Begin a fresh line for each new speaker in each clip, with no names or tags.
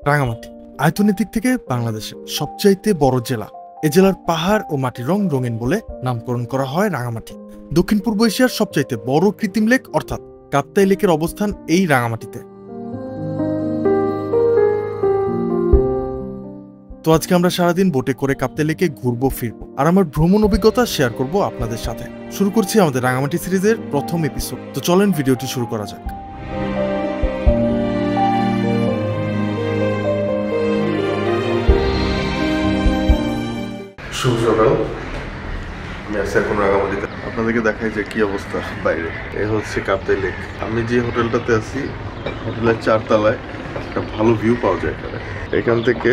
রাঙামাটি আয়তনের দিক থেকে বাংলাদেশের সবচাইতে বড় জেলা। এ জেলার পাহাড় ও মাটির রং রঙিন বলে নামকরণ করা হয় রাঙামাটি। দক্ষিণ পূর্ব এশিয়ার সবচাইতে বড় কৃত্রিম লেক অর্থাৎ কাপ্তাই লেকের অবস্থান এই রাঙামাটিতে। তো আজকে আমরা সারাদিন বোটে করে কাপ্তাই লেকে ঘুরবো ফিরবো, আর আমার ভ্রমণ অভিজ্ঞতা শেয়ার করব আপনাদের সাথে। শুরু করছি আমাদের রাঙামাটি সিরিজের প্রথম এপিসোড। তো চলেন ভিডিওটি শুরু করা যাক।
শুভ সকাল। আমি আছি এখন রাঙামাটিতে। আপনাদেরকে দেখাই যে কি অবস্থা বাইরে। এই হচ্ছে কাপ্তাই লেক। আমি যে হোটেলটাতে আছি, হোটেলের 4 তলায় একটা ভালো ভিউ পাওয়া যায়। এখান থেকে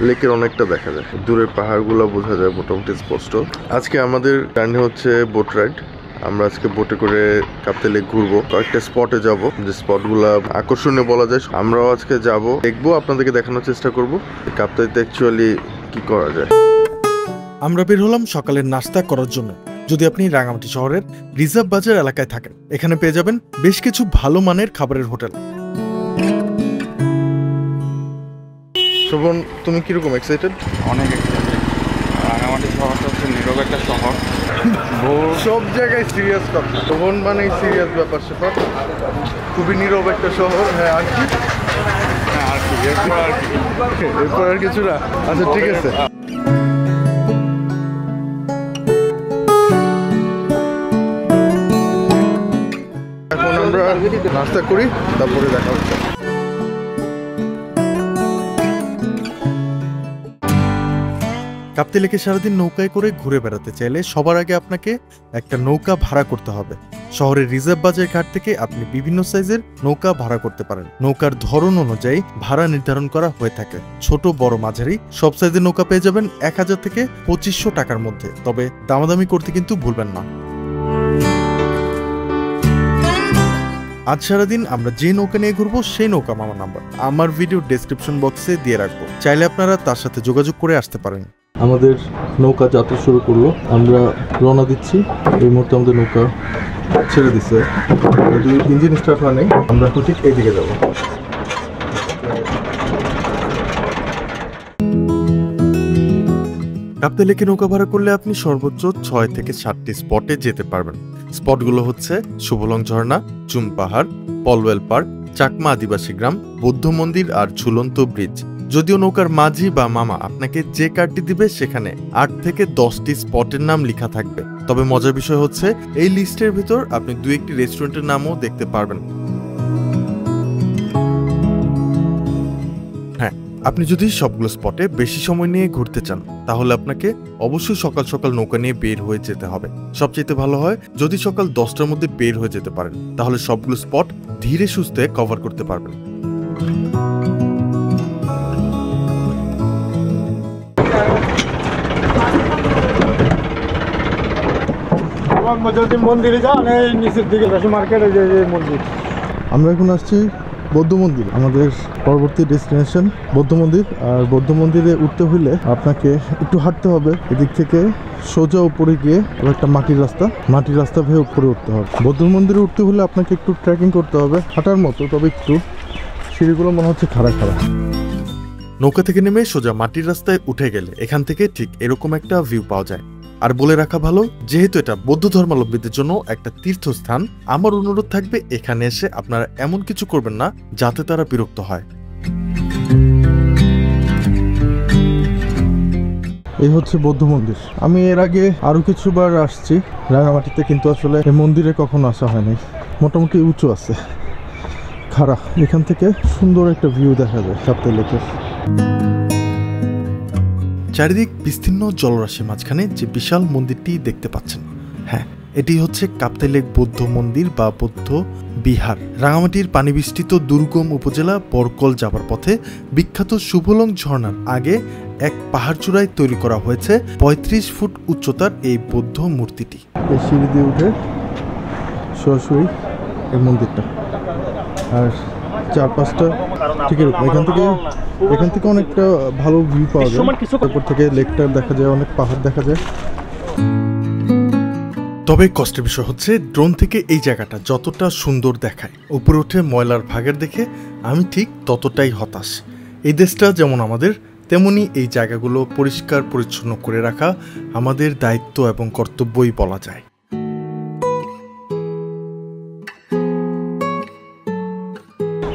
লেকের অনেকটা দেখা যায়, দূরের পাহাড়গুলো বোঝা যায় মোটামুটি স্পষ্ট। আজকে আমাদের জার্নি হচ্ছে বোট রাইড। আমরা আজকে বোটে করে কাপ্তাই লেক ঘুরবো, কয়েকটা স্পটে যাব, যে স্পটগুলো আকর্ষণীয় বলা যায় আমরাও আজকে যাব, দেখবো, আপনাদেরকে দেখানোর চেষ্টা করবো কাপ্তাইতে অ্যাকচুয়ালি কি করা যায়।
আমরা বের হলাম সকালের নাস্তা করার জন্য। যদি আপনি রাঙামাটি শহরের রিজার্ভ বাজার এলাকায় থাকেন, এখানে পেয়ে যাবেন বেশ কিছু ভালো মানের খাবারের হোটেল।
শোভন, তুমি কিরকম এক্সাইটেড?
অনেক এক্সাইটেড। রাঙামাটি শহরটা হচ্ছে নীরব একটা শহর,
সব জায়গায় সিরিয়াস কথা। শোভন মানে সিরিয়াস ব্যাপার স্যাপার, খুবই নীরব একটা শহর। হ্যাঁ, আর কি এরপর আর কিছু না। আচ্ছা, ঠিক আছে। এখন আমরা নাস্তা করি, তারপরে দেখা হচ্ছে।
কাপ্তাই লেকে সারাদিন নৌকায় করে ঘুরে বেড়াতে চাইলে সবার আগে আপনাকে একটা নৌকা ভাড়া করতে হবে। শহরের রিজার্ভ বাজার ঘাট থেকে আপনি বিভিন্ন সাইজের নৌকা ভাড়া করতে পারেন। নৌকার ধরন অনুযায়ী ভাড়া নির্ধারণ করা হয়ে থাকে। ছোট, বড়, মাঝারি সব সাইজের নৌকা পেয়ে যাবেন 1000 থেকে 2500 টাকার মধ্যে। তবে দামাদামি করতে কিন্তু ভুলবেন না। আজ সারাদিন আমরা যে নৌকা নিয়ে ঘুরবো সেই নৌকা মামার নাম্বার আমার ভিডিও ডেসক্রিপশন বক্সে দিয়ে রাখবো, চাইলে আপনারা তার সাথে যোগাযোগ করে আসতে পারেন।
আমাদের নৌকা যাত্রা শুরু করলো, আমরা রওনা দিচ্ছি। এই মুহূর্তে আমাদের নৌকা ছেড়ে দিচ্ছে, ইঞ্জিন স্টার্ট হয় নাই। আমরা ঠিক এইদিকে যাব।
কাপ্তাই লেকে নৌকা ভাড়া করলে আপনি সর্বোচ্চ 6 থেকে 7টি স্পটে যেতে পারবেন। স্পটগুলো হচ্ছে শুভলং ঝর্ণা, চুম পাহাড়, পলওয়েল পার্ক, চাকমা আদিবাসী গ্রাম, বৌদ্ধ মন্দির আর ঝুলন্ত ব্রিজ। যদিও নৌকার মাঝি বা মামা আপনাকে যে কার্ডটি দিবে সেখানে 8 থেকে 10টি স্পটের নাম লেখা থাকবে। তবে মজার বিষয় হচ্ছে এই লিস্টের ভিতর আপনি 2-1টি রেস্টুরেন্টের নামও দেখতে পারবেন। হ্যাঁ, আপনি যদি সবগুলো স্পটে বেশি সময় নিয়ে ঘুরতে চান, তাহলে আপনাকে অবশ্যই সকাল সকাল নৌকা নিয়ে বের হয়ে যেতে হবে। সবচেয়ে ভালো হয় যদি সকাল 10টার মধ্যে বের হয়ে যেতে পারেন, তাহলে সবগুলো স্পট ধীরে সুস্থে কভার করতে পারবেন।
মন্দিরে যান, এই নিচের দিকে মার্কেটে যে মন্দির।
আমরা এখন আসছি বৌদ্ধ মন্দির। আমাদের পরবর্তী ডেস্টিনেশন বৌদ্ধ মন্দির। আর বৌদ্ধ মন্দিরে উঠতে হলে আপনাকে একটু হাঁটতে হবে। এদিক থেকে সোজা উপরে গিয়ে একটা মাটির রাস্তা ভেবে উপরে উঠতে হবে। বৌদ্ধ মন্দিরে উঠতে হলে আপনাকে একটু ট্রেকিং করতে হবে, হাঁটার মতো, তবে একটু সিঁড়িগুলো মনে হচ্ছে খাড়া।
নৌকা থেকে নেমে সোজা মাটির রাস্তায় উঠে গেলে এখান থেকে ঠিক এরকম একটা ভিউ পাওয়া যায়। আর বলে রাখা ভালো, যেহেতু এটা বৌদ্ধ ধর্মাবলম্বীদের জন্য একটা তীর্থস্থান, আমার অনুরোধ থাকবে এখানে এসে আপনারা এমন কিছু করবেন না যাতে তারা বিরক্ত হয়।
এই হচ্ছে বৌদ্ধ মন্দির। আমি এর আগে আরো কিছুবার আসছি রাঙামাটিতে, কিন্তু আসলে এই মন্দিরে কখনো আসা হয়নি। মোটামুটি উঁচু আছে, খাড়া। এখান থেকে সুন্দর একটা ভিউ দেখা যায় কাপ্তাই লেকের।
চারিদিক বিস্তীর্ণ জলরাশির মাঝখানে যে বিশাল মন্দিরটি দেখতে পাচ্ছেন, হ্যাঁ, এটি হচ্ছে কাপ্তাই লেক বৌদ্ধ মন্দির বা বৌদ্ধ বিহার। রাঙামাটির পানিবিষ্টিত দুর্গম উপজেলা বরকল যাবার পথে বিখ্যাত শুভলং ঝর্ণার আগে এক পাহাড় চূড়ায় তৈরি করা হয়েছে 35 ফুট উচ্চতার এই বৌদ্ধ মূর্তিটি।
এই সিঁড়ি দিয়ে উঠে সরাসরি এই মন্দিরটা, আর 4-5টা ঠিক এরকম। এখান থেকে অনেকটা ভালো ভিউ পাওয়া যায়। উপর থেকে লেকটা দেখা যায়, অনেক পাহাড় দেখা যায়।
তবে কষ্টের বিষয় হচ্ছে ড্রোন থেকে এই জায়গাটা যতটা সুন্দর দেখায়, উপরে উঠে ময়লার ভাগের দেখে আমি ঠিক ততটাই হতাশ। এই দেশটা যেমন আমাদের, তেমনি এই জায়গাগুলো পরিষ্কার পরিচ্ছন্ন করে রাখা আমাদের দায়িত্ব এবং কর্তব্যই বলা যায়।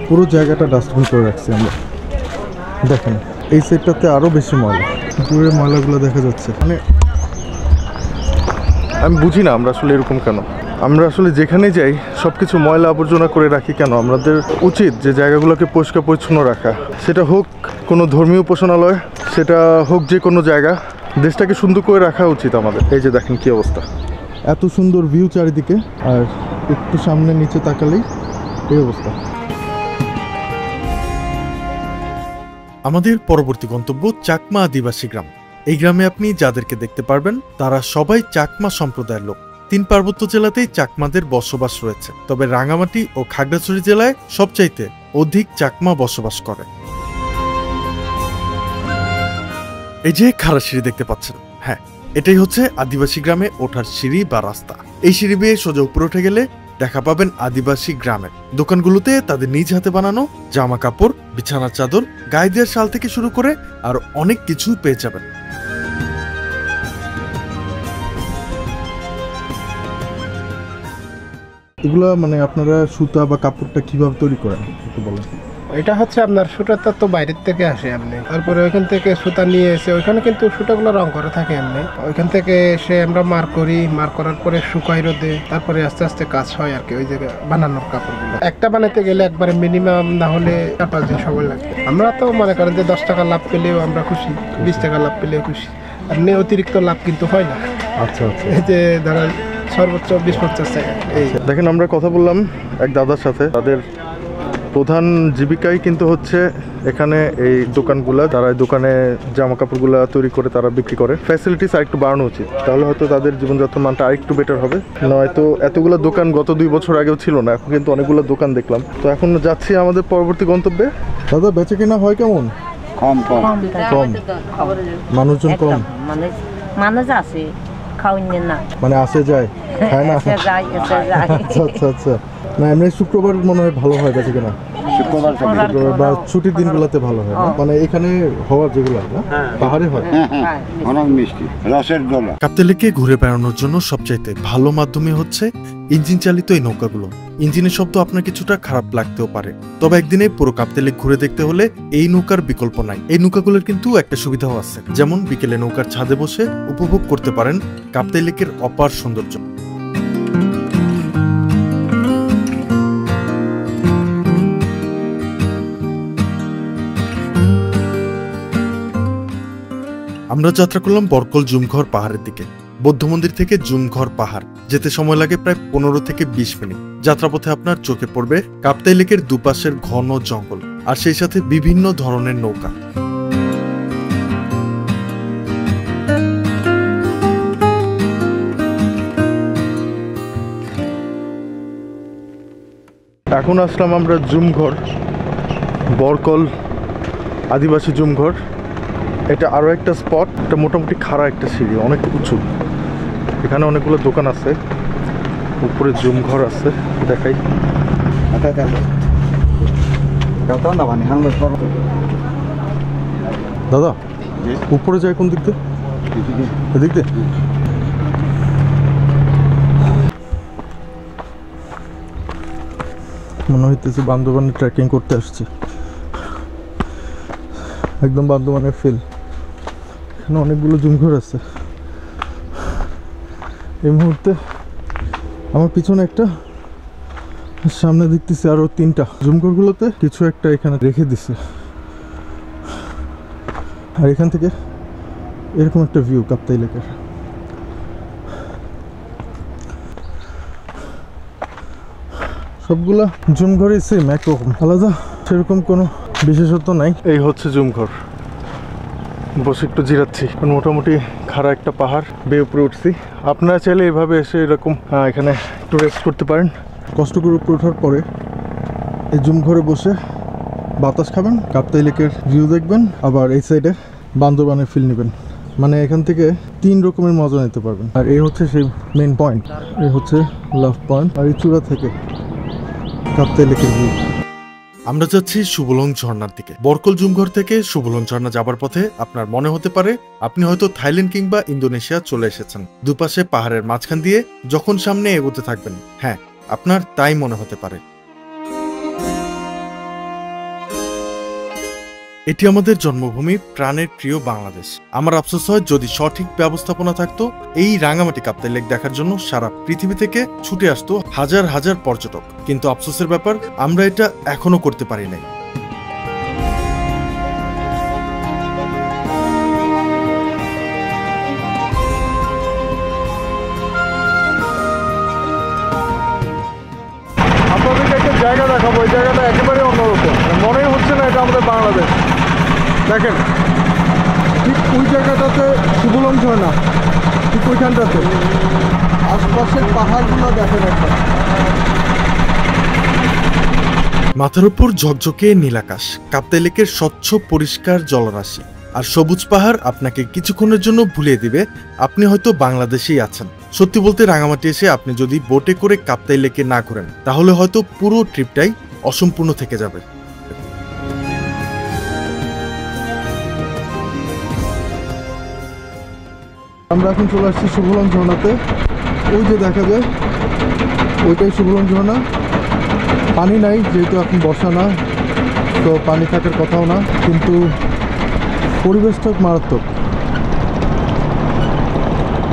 পুরো জায়গাটা ডাস্টবিন করে রাখছি আমরা। দেখেন এই সাইডটাতে আরো বেশি ময়লা, পুরো ময়লাগুলো দেখা যাচ্ছে। মানে
আমি বুঝি না আমরা আসলে এরকম কেন। আমরা আসলে যেখানে যাই সব কিছু ময়লা আবর্জনা করে রাখি কেন? আমাদের উচিত যে জায়গাগুলোকে পরিষ্কার পরিচ্ছন্ন রাখা, সেটা হোক কোনো ধর্মীয় উপাসনালয়, সেটা হোক যে কোনো জায়গা, দেশটাকে সুন্দর করে রাখা উচিত আমাদের। এই যে দেখেন কি অবস্থা,
এত সুন্দর ভিউ চারিদিকে, আর একটু সামনে নিচে তাকালেই এই অবস্থা। আমাদের পরবর্তী গন্তব্য চাকমা আদিবাসী গ্রাম। এই গ্রামে আপনি যাদেরকে দেখতে পারবেন তারা সবাই চাকমা সম্প্রদায়ের লোক। 3 পার্বত্য জেলাতেই চাকমাদের বসবাস রয়েছে, তবে রাঙ্গামাটি ও খাগড়াছড়ি জেলায় সবচাইতে অধিক চাকমা বসবাস করে। এই যে খাড়া সিঁড়ি দেখতে পাচ্ছেন, হ্যাঁ, এটাই হচ্ছে আদিবাসী গ্রামে ওঠার সিঁড়ি বা রাস্তা। এই সিঁড়ি বেয়ে সোজা উপরে উঠে গেলে দেখা পাবেন আদিবাসী গ্রামের দোকানগুলোতে তাদের নিজ হাতে বানানো জামা কাপড়, বিছানার চাদর, গায়ে দেওয়ার শাল থেকে শুরু করে আর অনেক কিছু পেয়ে যাবেন। এগুলা মানে আপনারা সুতা বা কাপড়টা কিভাবে তৈরি করেন একটু বলেন।
এটা হচ্ছে আপনার সুতাটা তো বাইরের থেকে আসে এমনি, তারপরে ওইখান থেকে সুতা নিয়ে এসে ওইখানে কিন্তু সুতাগুলো রং করা থাকে এমনি, ওইখান থেকে এসে আমরা মার্ক করি, মার্ক করার পরে শুকাই রোদে, তারপরে আস্তে আস্তে কাজ হয় আর কি। ওই জায়গায় বানানোর কাপড়গুলো একটা বানাতে গেলে একবারে মিনিমাম না হলে 4-5 দিন সময় লাগে। আমরা তো মনে করেন যে 10 টাকা লাভ পেলেও আমরা খুশি, 20 টাকা লাভ পেলেও খুশি, আর অতিরিক্ত লাভ কিন্তু হয় না।
আচ্ছা আচ্ছা,
এই যে ধরেন সর্বোচ্চ 20-50 টাকা। এই
দেখেন আমরা কথা বললাম এক দাদার সাথে, তাদের প্রধান জীবিকাই কিন্তু হচ্ছে এখানে এই দোকানগুলা, তারা এই দোকানে জামা কাপড়গুলা তৈরি করে তারা বিক্রি করে। ফ্যাসিলিটিস আরেকটু বাড়ানো উচিত, তাহলে হয়তো তাদের জীবনযাত্রার মানটা আরেকটু বেটার হবে। নয়তো এতগুলো দোকান গত 2 বছর আগেও ছিল না, এখন কিন্তু অনেকগুলো দোকান দেখলাম। তো এখন যাচ্ছি আমাদের পরবর্তী গন্তব্যে।
দাদা বেচে কিনা হয় কেমন?
কম
কম, মানুষজন কম,
মানুষ আছে খাওয়াইন না,
মানে আসে যায়, খায় না।
এসে যায়
আচ্ছা আচ্ছা আচ্ছা, না এমনি শুক্রবার মনে হয় ভালো হয় বেচে কিনা,
শুক্রবার
বা ছুটির দিনগুলোতে ভালো হয় না? মানে এখানে হওয়ার যেগুলো না পাহাড়ে হয়
অনেক মিষ্টি রসের দোলা।
কাপ্তাই লেকে ঘুরে বেড়ানোর জন্য সবচাইতে ভালো মাধ্যমে হচ্ছে ইঞ্জিন চালিত এই নৌকাগুলো। ইঞ্জিনের শব্দ আপনার কিছুটা খারাপ লাগতেও পারে, তবে একদিনে পুরো কাপ্তাই লেক ঘুরে দেখতে হলে এই নৌকার বিকল্প নাই। এই নৌকাগুলোর কিন্তু একটা সুবিধাও আছে, যেমন বিকেলে নৌকার ছাদে বসে উপভোগ করতে পারেন কাপ্তাই লেকের অপার সৌন্দর্য। আমরা যাত্রা করলাম বরকল জুমঘর পাহাড়ের দিকে। বৌদ্ধ মন্দির থেকে জুমঘর পাহাড় যেতে সময় লাগে প্রায় 15 থেকে 20 মিনিট। যাত্রাপথে আপনার চোখে পড়বে কাপ্তাই লেকের দুপাশের ঘন জঙ্গল, আর সেই সাথে বিভিন্ন ধরনের নৌকা।
এখন আসলাম আমরা জুমঘর, বরকল আদিবাসী জুমঘর। এটা আরও একটা স্পট, এটা মোটামুটি খাড়া একটা সিঁড়ি, অনেক উঁচু। এখানে অনেকগুলো দোকান আছে, উপরে জুমঘর আছে, দেখাই।
দাদা উপরে যায় কোন দিক দিয়ে? এদিক দিয়ে? মনে হইতেছে বান্দরবানে ট্রেকিং করতে আসছি, একদম বান্দরবানের ফিল। এখানে অনেকগুলো জুমঘর আছে। এই মুহূর্তে আমার পিছনে একটা, সামনে দেখতেছি আরো 3টা। জুমঘরগুলোতে কিছু একটা এখানে রেখে দিছে, আর এখান থেকে এরকম একটা ভিউ কাপ্তাই লেকের। সবগুলা জুমঘরই সেম, একরকম, আলাদা সেরকম কোনো বিশেষত্ব নাই।
এই হচ্ছে জুমঘর, বসে একটু জিরাচ্ছি। মোটামুটি খাড়া একটা পাহাড় বেয়ে উপরে উঠছি। আপনারা চাইলে এভাবে এসে এরকম এখানে একটু রেস্ট করতে পারেন।
কষ্ট করে উপরে ওঠার পরে এই জুমঘরে বসে বাতাস খাবেন, কাপ্তাই লেকের ভিউ দেখবেন, আবার এই সাইডে বান্দরবানের ফিল নেবেন। মানে এখান থেকে 3 রকমের মজা নিতে পারবেন। আর এই হচ্ছে সেই মেন পয়েন্ট, এই হচ্ছে লাভ পয়েন্ট, আর এই চূড়া থেকে কাপ্তাই লেকের ভিউ। আমরা যাচ্ছি সুবলং ঝর্ণার দিকে। বরকল জুমঘর থেকে সুবলং ঝর্ণা যাবার পথে আপনার মনে হতে পারে আপনি হয়তো থাইল্যান্ড কিংবা ইন্দোনেশিয়া চলে এসেছেন। দুপাশে পাহাড়ের মাঝখান দিয়ে যখন সামনে এগোতে থাকবেন, হ্যাঁ, আপনার তাই মনে হতে পারে। এটি আমাদের জন্মভূমি, প্রাণের প্রিয় বাংলাদেশ। আমার আফসোস হয় যদি সঠিক ব্যবস্থাপনা থাকতো, এই রাঙামাটি কাপ্তাই লেক দেখার জন্য সারা পৃথিবী থেকে ছুটে আসতো হাজার হাজার পর্যটক। কিন্তু আফসোসের ব্যাপার, আমরা এটা এখনো করতে পারি নাই।
আপনাদেরকে একটা জায়গা দেখাবো। এই জায়গাটা একেবারে অন্যরকম, মনেই হচ্ছে না এটা আমাদের বাংলাদেশ। দেখেন, ঠিক ওই জায়গাটাতে সুবলং ঝর্ণা, ঠিক ওইখানটাতে আশপাশের পাহাড়গুলো দেখেন একটা।
মাথার উপর ঝকঝকে নীলাকাশ, কাপ্তাই লেকের স্বচ্ছ পরিষ্কার জলরাশি আর সবুজ পাহাড় আপনাকে কিছুক্ষণের জন্য ভুলিয়ে দিবে আপনি হয়তো বাংলাদেশেই আছেন। সত্যি বলতে রাঙামাটি এসে আপনি যদি বোটে করে কাপ্তাই লেকে না ঘোরেন, তাহলে হয়তো পুরো ট্রিপটাই অসম্পূর্ণ থেকে যাবে।
আমরা এখন চলে আসছি সুবলং ঝর্ণাতে। ওই যে দেখা যায় ওইটাই সুবলং ঝর্ণা। পানি নাই, যেহেতু এখন বর্ষা না, তো পানি থাকার কথাও না, কিন্তু পরিবেশটা মারাত্মক,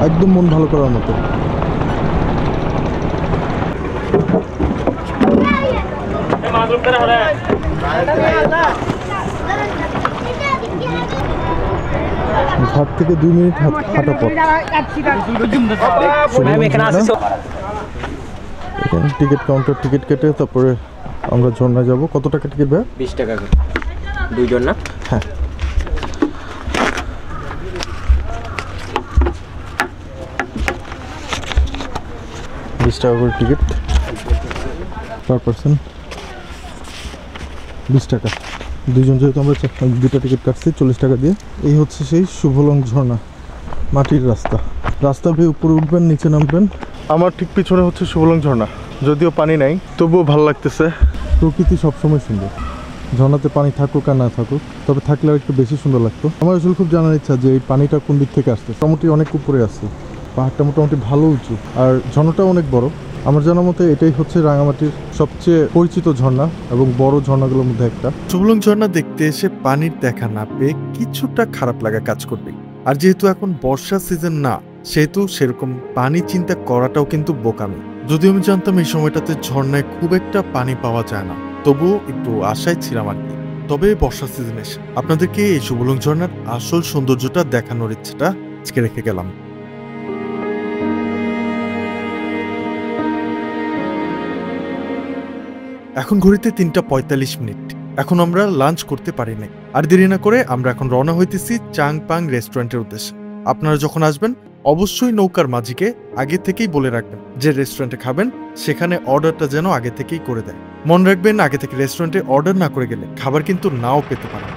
একদম মন ভালো করার মতো। ঘাট থেকে 2 মিনিট হাঁটা পথ। এখানে টিকিট কাউন্টার, টিকিট কেটে তারপরে আমরা ঝর্ণায় যাব। কত টাকা টিকিট ভাই?
20 টাকা করে দুইজন না?
হ্যাঁ। $20 করে টিকিট পার পারসন, 20 টাকা। দুইজন যেহেতু আমরা 2টা টিকিট কাটছি 40 টাকা দিয়ে। এই হচ্ছে সেই সুবলং ঝর্ণা, মাটির রাস্তা। রাস্তা বেয়ে উপরে উঠবেন, নিচে নামবেন। আমার ঠিক পিছনে হচ্ছে সুবলং ঝর্ণা। যদিও পানি নাই, তবুও ভালো লাগতেছে। প্রকৃতি সবসময় সুন্দর, ঝর্ণাতে পানি থাকুক আর না থাকুক, তবে থাকলে একটু বেশি সুন্দর লাগতো। আমার আসলে খুব জানার ইচ্ছা যে এই পানিটা কোন দিক থেকে আসছে। মোটামুটি অনেক উপরে আছে, পাহাড়টা মোটামুটি ভালো উঁচু, আর ঝর্ণাটাও অনেক বড়। আমার জানার মতে এটাই হচ্ছে রাঙামাটির সবচেয়ে পরিচিত ঝর্ণা এবং বড় ঝর্ণাগুলোর মধ্যে একটা।
সুবলং ঝর্ণা দেখতে এসে পানির দেখা না পেয়ে কিছুটা খারাপ লাগা কাজ করবে। আর যেহেতু এখন বর্ষা সিজন না, সেহেতু সেরকম পানি চিন্তা করাটাও কিন্তু বোকামি। যদিও আমি জানতাম এই সময়টাতে ঝর্ণায় খুব একটা পানি পাওয়া যায় না, তবুও একটু আশায় ছিলাম আর কি। তবে বর্ষা সিজনে এসে আপনাদেরকে এই সুবলং ঝর্ণার আসল সৌন্দর্যটা দেখানোর ইচ্ছেটা আজকে রেখে গেলাম। এখন ঘড়িতে 3:45। এখন আমরা লাঞ্চ করতে পারি নাই। আর দেরি না করে আমরা এখন রওনা হইতেছি চাংপাং রেস্টুরেন্টের উদ্দেশ্যে। আপনারা যখন আসবেন অবশ্যই নৌকার মাঝিকে আগে থেকেই বলে রাখবেন যে রেস্টুরেন্টে খাবেন সেখানে অর্ডারটা যেন আগে থেকেই করে দেয়। মনে রাখবেন, আগে থেকে রেস্টুরেন্টে অর্ডার না করে গেলে খাবার কিন্তু নাও পেতে পারেন।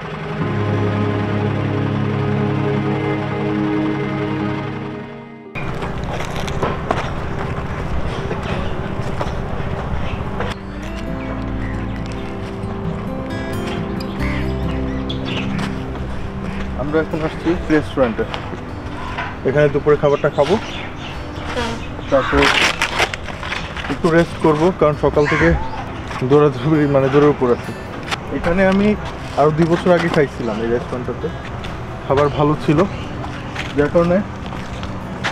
আমরা এখন আসছি রেস্টুরেন্টে। এখানে দুপুরে খাবারটা খাবো, তারপর একটু রেস্ট করব, কারণ সকাল থেকে দৌড়াদৌড়ি দৌড়ের উপর আছে। এখানে আমি আরও 2 বছর আগে খাইছিলাম এই রেস্টুরেন্টটাতে, খাবার ভালো ছিল, যার কারণে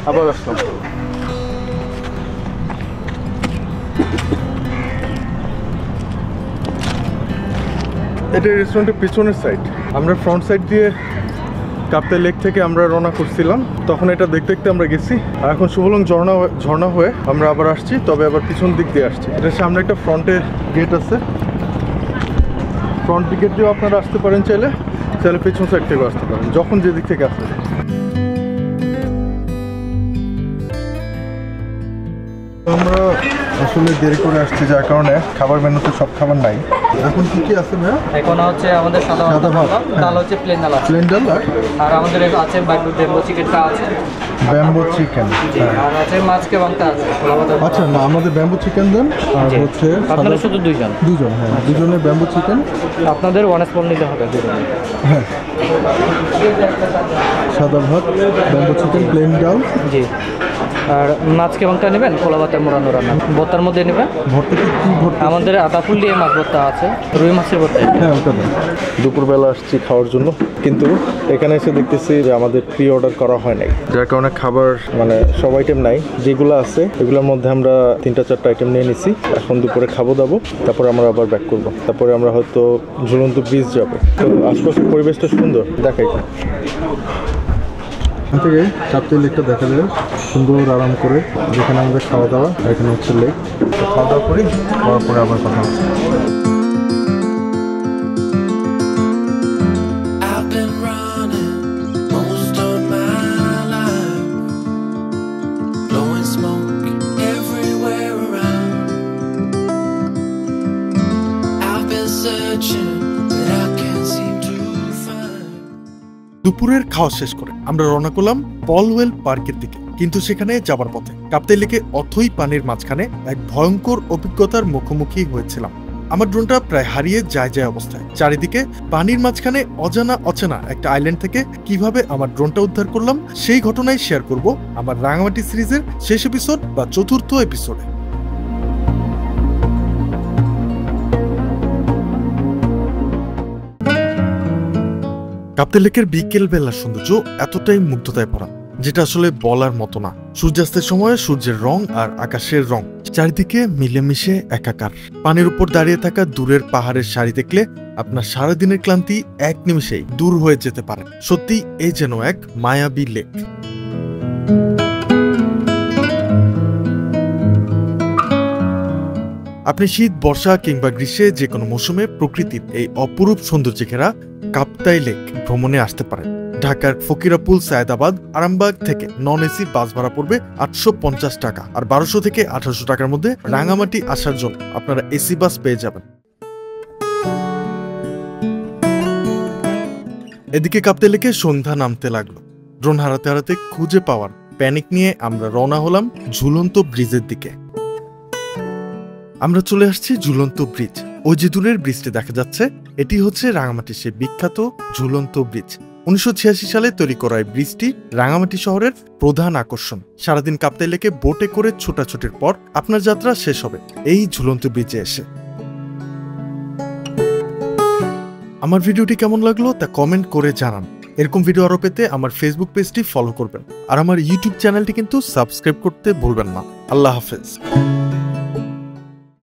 আবার আসলাম। এটা রেস্টুরেন্টের পিছনের সাইড। আমরা ফ্রন্ট সাইড দিয়ে কাপ্তাই লেক থেকে আমরা রওনা করছিলাম, তখন এটা দেখতে দেখতে আমরা গেছি। আর এখন সুবলং ঝর্ণা হয়ে আমরা আবার আসছি, তবে আবার পিছন দিক দিয়ে আসছি। এটার সামনে একটা ফ্রন্টে গেট আছে, ফ্রন্ট গেট দিয়েও আপনারা আসতে পারেন, চাইলে পিছন সাইড থেকেও আসতে পারেন, যখন যে দিক থেকে আসতে। আমরা আসলে দেরি করে আসছে, যার কারণে খাবার মেনুতে সব খাবার নাই। এখন কি কি আছে ভাইয়া?
এখন হচ্ছে আমাদের সাদা ভাত, ডাল হচ্ছে প্লেন ডাল আছে,
প্লেন ডাল
আর আমাদের আছে ব্যাম্বো চিকেনটা আছে,
ব্যাম্বো চিকেন,
আর আছে মাছ কেবাংটা আছে।
আচ্ছা না, আমাদের ব্যাম্বো চিকেন দেন, আর হচ্ছে
আপনারা শুধু দুইজন?
হ্যাঁ, দুজনের ব্যাম্বো চিকেন।
আপনাদের ওয়ান স্পুন নিতে হবে দুজনে।
হ্যাঁ, সাদা ভাত, ব্যাম্বো চিকেন, প্লেন ডাল।
জি, আর মাছ কেবাংটা নেবেন খোলা ভাতের মোড়ানো রান্না ভর্তার মধ্যে নেবেন।
ভর্তা কি ভর্তা?
আমাদের আদা ফুল দিয়ে মাছ ভর্তা আছে, রুই মাছের ভর্তা।
হ্যাঁ, ওটা দেন। দুপুরবেলা আসছি খাওয়ার জন্য, কিন্তু এখানে এসে দেখতেছি যে আমাদের প্রি অর্ডার করা হয় নাই, যার কারণে খাবার মানে সব আইটেম নাই। যেগুলো আছে এগুলোর মধ্যে আমরা 3-4টা আইটেম নিয়ে নিছি। এখন দুপুরে খাবো দাবো, তারপরে আমরা আবার ব্যাক করবো। তারপরে আমরা হয়তো ঝুলন্ত ব্রিজ যাবো। তো আশপাশের পরিবেশটা সুন্দর, দেখাই। এখান থেকে কাপ্তাই লেকটা দেখা যায় সুন্দর আরাম করে, যেখানে আমাদের খাওয়া দাওয়া। এখানে হচ্ছে লেক, খাওয়া দাওয়া করি, খাওয়ার পরে আবার কথা হচ্ছে।
দুপুরের খাওয়া শেষ করে আমরা রওনা করলাম পলওয়েল পার্কের দিকে, কিন্তু সেখানে যাবার পথে কাপ্তাই লেকে অথই পানির মাঝখানে এক ভয়ঙ্কর অভিজ্ঞতার মুখোমুখি হয়েছিলাম। আমার ড্রোনটা প্রায় হারিয়ে যায় অবস্থায়। চারিদিকে পানির মাঝখানে অজানা অচেনা একটা আইল্যান্ড থেকে কিভাবে আমার ড্রোনটা উদ্ধার করলাম, সেই ঘটনাই শেয়ার করব আমার রাঙামাটি সিরিজের শেষ এপিসোড বা 4র্থ এপিসোডে। কাপ্তাই লেকের বিকেল বেলার সৌন্দর্য এতটাই মুগ্ধতায় ভরা, যেটা আসলে বলার মতো না। সূর্যাস্তের সময় সূর্যের রং আর আকাশের রং চারিদিকে মিলেমিশে একাকার। পানির উপর দাঁড়িয়ে থাকা দূরের পাহাড়ের সারি দেখলে আপনার সারাদিনের ক্লান্তি এক নিমিষেই দূর হয়ে যেতে পারে। সত্যি এই যেন এক মায়াবী লেক। আপনি শীত, বর্ষা কিংবা গ্রীষ্মে যে কোনো মৌসুমে প্রকৃতির এই অপরূপ সৌন্দর্যে ঘেরা কাপ্তাই লেক ভ্রমণে আসতে পারেন। ঢাকার ফকিরাপুল, সায়েদাবাদ, আরামবাগ থেকে নন এসি বাস ভাড়া পড়বে 850 টাকা, আর 1200 থেকে 1800 টাকার মধ্যে রাঙামাটি আসার জন্য আপনারা এসি বাস পেয়ে যাবেন। এদিকে কাপ্তাই লেকে সন্ধ্যা নামতে লাগলো। ড্রোন হারাতে হারাতে খুঁজে পাওয়ার প্যানিক নিয়ে আমরা রওনা হলাম ঝুলন্ত ব্রিজের দিকে। আমরা চলে আসছি ঝুলন্ত ব্রিজ। ওই যে দূরের ব্রিজটি দেখা যাচ্ছে, এটি হচ্ছে রাঙামাটির সে বিখ্যাত ঝুলন্ত ব্রিজ। 1986 সালে তৈরি করা এই ব্রিজটি রাঙামাটি শহরের প্রধান আকর্ষণ। সারাদিন কাপ্তাই লেকে বোটে করে ছোটাছুটির পর আপনার যাত্রা শেষ হবে এই ঝুলন্ত ব্রিজে এসে। আমার ভিডিওটি কেমন লাগলো তা কমেন্ট করে জানান। এরকম ভিডিও আরো পেতে আমার ফেসবুক পেজটি ফলো করবেন, আর আমার ইউটিউব চ্যানেলটি কিন্তু সাবস্ক্রাইব করতে ভুলবেন না। আল্লাহ হাফেজ।